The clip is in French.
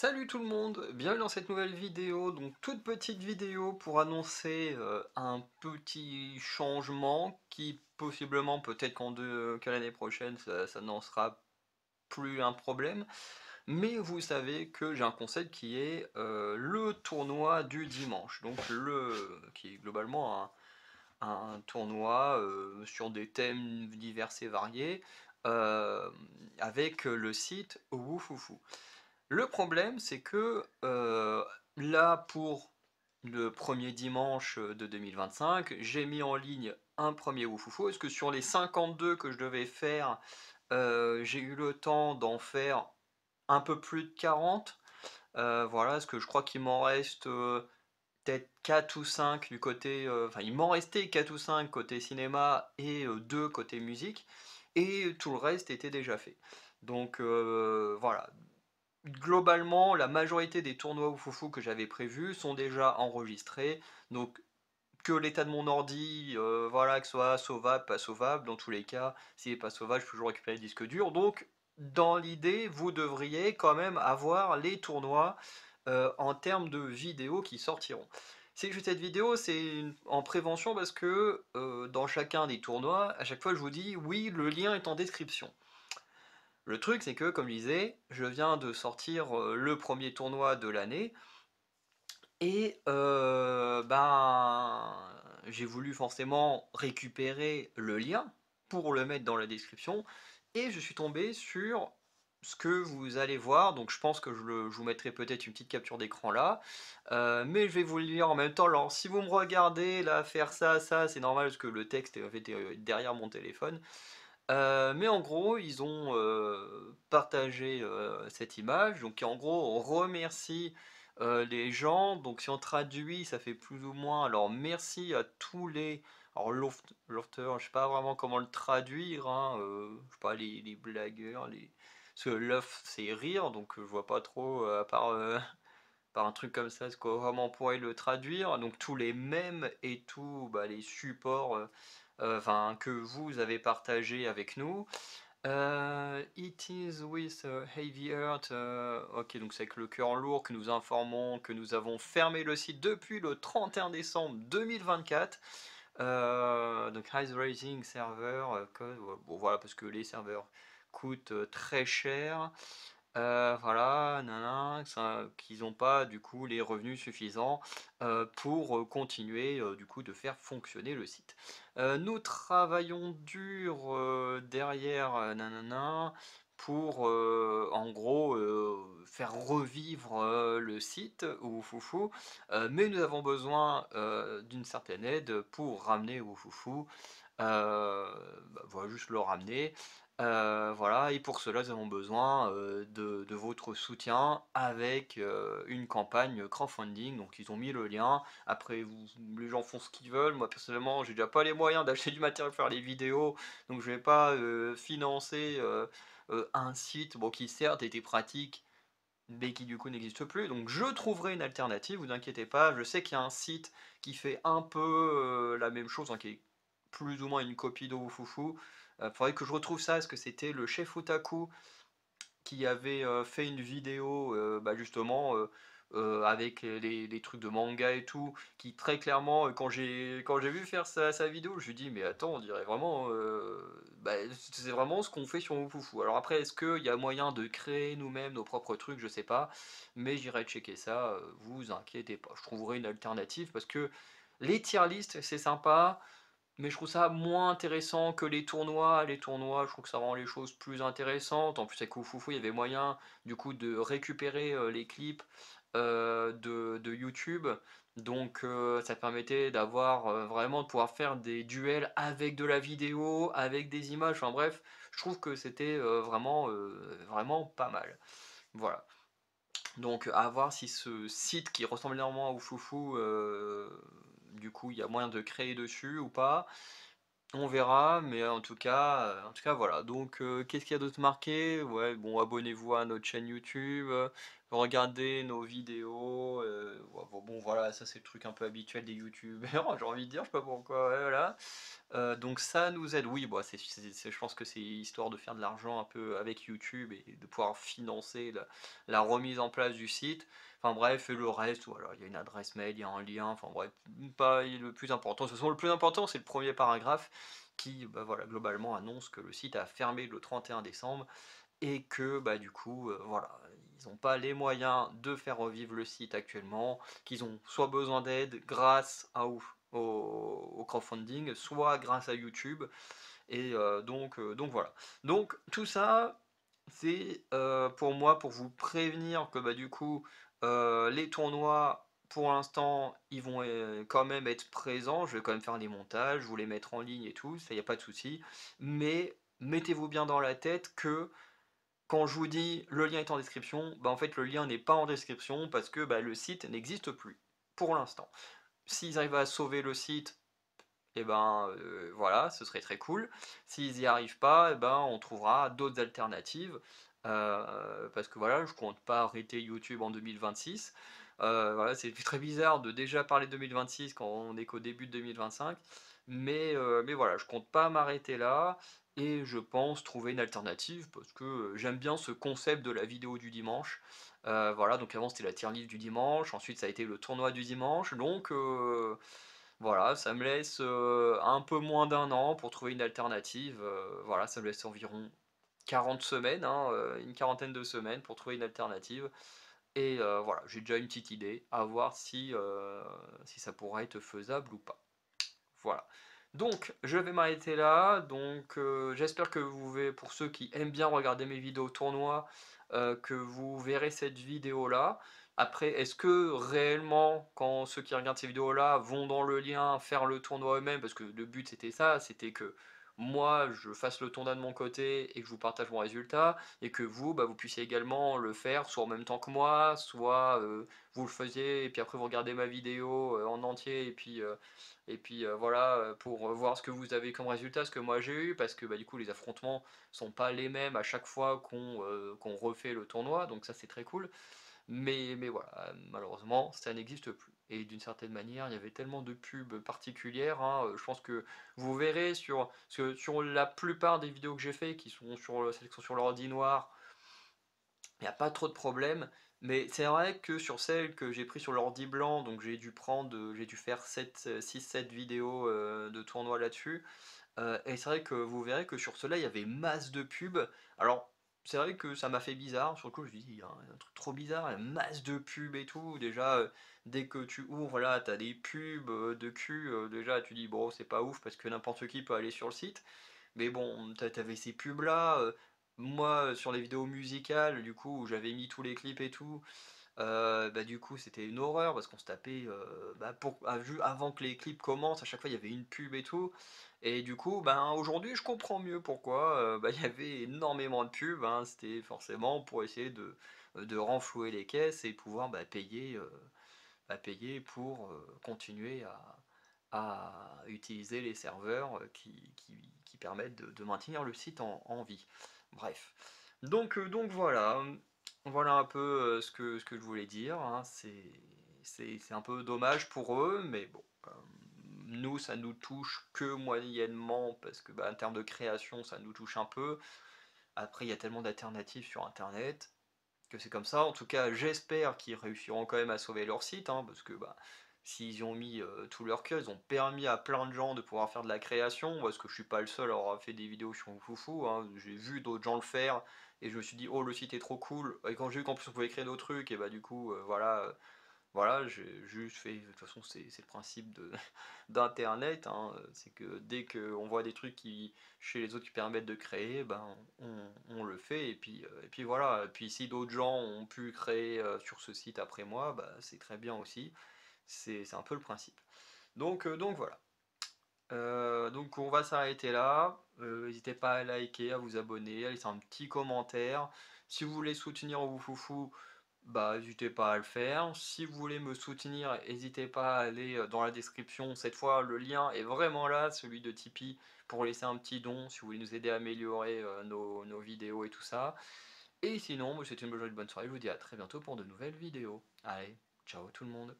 Salut tout le monde, bienvenue dans cette nouvelle vidéo, donc toute petite vidéo pour annoncer un petit changement qui possiblement peut-être que l'année prochaine ça n'en sera plus un problème, mais vous savez que j'ai un concept qui est le tournoi du dimanche, donc qui est globalement un tournoi sur des thèmes divers et variés euh, avec le site Woufoufou. Le problème, c'est que là, pour le premier dimanche de 2025, j'ai mis en ligne un premier Woufoufou. Est-ce que sur les 52 que je devais faire, j'ai eu le temps d'en faire un peu plus de 40? Voilà, parce que je crois qu'il m'en reste peut-être 4 ou 5 du côté. Enfin, il m'en restait 4 ou 5 côté cinéma et 2 côté musique. Et tout le reste était déjà fait. Donc voilà, globalement, la majorité des tournois Oufoufou que j'avais prévus sont déjà enregistrés. Donc, que l'état de mon ordi, voilà, que ce soit sauvable, pas sauvable, dans tous les cas, s'il n'est pas sauvable, je peux toujours récupérer le disque dur. Donc, dans l'idée, vous devriez quand même avoir les tournois en termes de vidéos qui sortiront. Si je fais cette vidéo, c'est en prévention parce que dans chacun des tournois, à chaque fois, je vous dis oui, le lien est en description. Le truc, c'est que, comme je disais, je viens de sortir le premier tournoi de l'année et j'ai voulu forcément récupérer le lien pour le mettre dans la description et je suis tombé sur ce que vous allez voir. Donc, je pense que je vous mettrai peut-être une petite capture d'écran là, mais je vais vous le lire en même temps. Alors, si vous me regardez là faire ça, c'est normal parce que le texte est en fait derrière mon téléphone. Mais en gros, ils ont partagé cette image. Donc en gros, on remercie les gens. Donc si on traduit, ça fait plus ou moins. Alors merci à tous les. Alors laughter, je sais pas vraiment comment le traduire, hein, je sais pas, les blagueurs, parce que laugh c'est rire, donc je vois pas trop, à part par un truc comme ça, ce qu'on vraiment pourrait le traduire. Donc tous les mèmes et tous bah, les supports enfin, que vous avez partagé avec nous. It is with a heavy heart. Ok, donc c'est avec le cœur lourd que nous informons que nous avons fermé le site depuis le 31 décembre 2024. Donc High Raising Server, bon voilà, parce que les serveurs coûtent très cher. Voilà, nanana, qu'ils n'ont pas du coup les revenus suffisants pour continuer du coup de faire fonctionner le site. Nous travaillons dur derrière nanana, pour en gros faire revivre le site ou Foufou, mais nous avons besoin d'une certaine aide pour ramener Oufoufou. Voilà, juste le ramener. Voilà, et pour cela, nous avons besoin de votre soutien avec une campagne crowdfunding. Donc, ils ont mis le lien. Après, les gens font ce qu'ils veulent. Moi, personnellement, j'ai déjà pas les moyens d'acheter du matériel pour faire les vidéos. Donc, je vais pas financer un site bon, qui, certes, était pratique, mais qui, du coup, n'existe plus. Donc, je trouverai une alternative. Vous inquiétez pas. Je sais qu'il y a un site qui fait un peu la même chose, hein, qui est plus ou moins une copie de Wufufu. Faudrait que je retrouve ça, est-ce que c'était le chef Otaku qui avait fait une vidéo justement avec les trucs de manga et tout, qui très clairement, quand j'ai vu faire sa vidéo, je me suis dit mais attends, on dirait vraiment, c'est vraiment ce qu'on fait sur Wufufu. Alors après, est-ce qu'il y a moyen de créer nous-mêmes nos propres trucs, je sais pas, mais j'irai checker ça, vous inquiétez pas, je trouverai une alternative parce que les tier list c'est sympa, mais je trouve ça moins intéressant que les tournois. Les tournois, je trouve que ça rend les choses plus intéressantes. En plus, avec Oufoufou, il y avait moyen du coup de récupérer les clips de YouTube. Donc ça permettait d'avoir vraiment de pouvoir faire des duels avec de la vidéo, avec des images. Enfin bref, je trouve que c'était vraiment pas mal. Voilà. Donc à voir si ce site qui ressemble énormément à Oufoufou, du coup il y a moyen de créer dessus ou pas. On verra, mais en tout cas voilà. Donc, qu'est-ce qu'il y a d'autre marqué? Ouais, bon, abonnez-vous à notre chaîne YouTube, regardez nos vidéos. Ouais, bon, voilà, ça c'est le truc un peu habituel des YouTubeurs, j'ai envie de dire, je sais pas pourquoi, ouais, voilà. Donc ça nous aide, oui, bah, je pense que c'est histoire de faire de l'argent un peu avec YouTube et de pouvoir financer la remise en place du site. Enfin bref, et le reste, voilà, il y a une adresse mail, il y a un lien, enfin bref, pas le plus important. De toute façon, le plus important, c'est le premier paragraphe qui, bah, voilà, globalement annonce que le site a fermé le 31 décembre et que, bah, du coup, voilà, ils n'ont pas les moyens de faire revivre le site actuellement, qu'ils ont soit besoin d'aide grâce au crowdfunding, soit grâce à YouTube, et donc voilà. Donc tout ça, c'est pour moi, pour vous prévenir que bah, du coup, les tournois, pour l'instant, ils vont quand même être présents. Je vais quand même faire les montages, vous les mettre en ligne et tout, ça y a pas de souci. Mais mettez-vous bien dans la tête que quand je vous dis le lien est en description, bah en fait le lien n'est pas en description parce que bah, le site n'existe plus pour l'instant. S'ils arrivent à sauver le site, et ben voilà, ce serait très cool. S'ils n'y arrivent pas, et ben on trouvera d'autres alternatives. Parce que voilà, je compte pas arrêter YouTube en 2026. Voilà, c'est très bizarre de déjà parler de 2026 quand on est qu'au début de 2025. Mais voilà, je compte pas m'arrêter là. Et je pense trouver une alternative parce que j'aime bien ce concept de la vidéo du dimanche. Voilà, donc avant c'était la tier list du dimanche, ensuite ça a été le tournoi du dimanche. Donc voilà, ça me laisse un peu moins d'un an pour trouver une alternative. Voilà, ça me laisse environ 40 semaines, hein, une quarantaine de semaines pour trouver une alternative. Et voilà, j'ai déjà une petite idée, à voir si ça pourrait être faisable ou pas. Voilà. Donc, je vais m'arrêter là. Donc, j'espère que pour ceux qui aiment bien regarder mes vidéos tournois, que vous verrez cette vidéo-là. Après, est-ce que réellement, quand ceux qui regardent ces vidéos-là vont dans le lien faire le tournoi eux-mêmes, parce que le but c'était ça, c'était que moi je fasse le tournoi de mon côté et que je vous partage mon résultat, et que vous, bah, vous puissiez également le faire, soit en même temps que moi, soit vous le faisiez et puis après vous regardez ma vidéo en entier et puis voilà, pour voir ce que vous avez comme résultat, ce que moi j'ai eu, parce que bah, du coup les affrontements sont pas les mêmes à chaque fois qu'on refait le tournoi, donc ça c'est très cool. Mais voilà, malheureusement ça n'existe plus. Et d'une certaine manière, il y avait tellement de pubs particulières, hein, je pense que vous verrez sur la plupart des vidéos que j'ai fait, qui sont celles qui sont sur l'ordi noir, il n'y a pas trop de problèmes, mais c'est vrai que sur celle que j'ai pris sur l'ordi blanc, donc j'ai dû faire 6-7 vidéos de tournoi là-dessus, et c'est vrai que vous verrez que sur cela il y avait masse de pubs. Alors, c'est vrai que ça m'a fait bizarre, sur le coup je me suis dit, il y a un truc trop bizarre, il y a masse de pubs et tout, déjà, dès que tu ouvres là, t'as des pubs de cul, déjà tu dis, bon, c'est pas ouf parce que n'importe qui peut aller sur le site. Mais bon, t'avais ces pubs là. Moi, sur les vidéos musicales, du coup, où j'avais mis tous les clips et tout, bah du coup, c'était une horreur parce qu'on se tapait, bah, avant que les clips commencent, à chaque fois il y avait une pub et tout. Et du coup, ben aujourd'hui, je comprends mieux pourquoi bah, il y avait énormément de pubs, hein. C'était forcément pour essayer de renflouer les caisses et pouvoir payer pour continuer à utiliser les serveurs qui permettent de maintenir le site en vie. Bref. Donc voilà. Voilà un peu ce que je voulais dire, hein. C'est un peu dommage pour eux, mais bon. Nous, ça nous touche que moyennement, parce que bah, en termes de création, ça nous touche un peu. Après, il y a tellement d'alternatives sur Internet que c'est comme ça. En tout cas, j'espère qu'ils réussiront quand même à sauver leur site, hein, parce que bah, s'ils ont mis tout leur cœur, ils ont permis à plein de gens de pouvoir faire de la création, parce que je suis pas le seul à avoir fait des vidéos sur Foufou, hein. J'ai vu d'autres gens le faire, et je me suis dit, oh, le site est trop cool. Et quand j'ai vu qu'en plus on pouvait créer d'autres trucs, et bah du coup, voilà, j'ai juste fait, de toute façon c'est le principe d'Internet, hein, c'est que dès qu'on voit des trucs chez les autres qui permettent de créer, ben, on le fait, et puis voilà. Et puis si d'autres gens ont pu créer sur ce site après moi, bah, c'est très bien aussi, c'est un peu le principe. Donc voilà. Donc on va s'arrêter là. N'hésitez pas à liker, à vous abonner, à laisser un petit commentaire. Si vous voulez soutenir Oufoufou, Bah, n'hésitez pas à le faire. Si vous voulez me soutenir, n'hésitez pas à aller dans la description. Cette fois, le lien est vraiment là, celui de Tipeee, pour laisser un petit don si vous voulez nous aider à améliorer nos vidéos et tout ça. Et sinon, moi, je vous souhaite une bonne journée, une bonne soirée. Je vous dis à très bientôt pour de nouvelles vidéos. Allez, ciao tout le monde.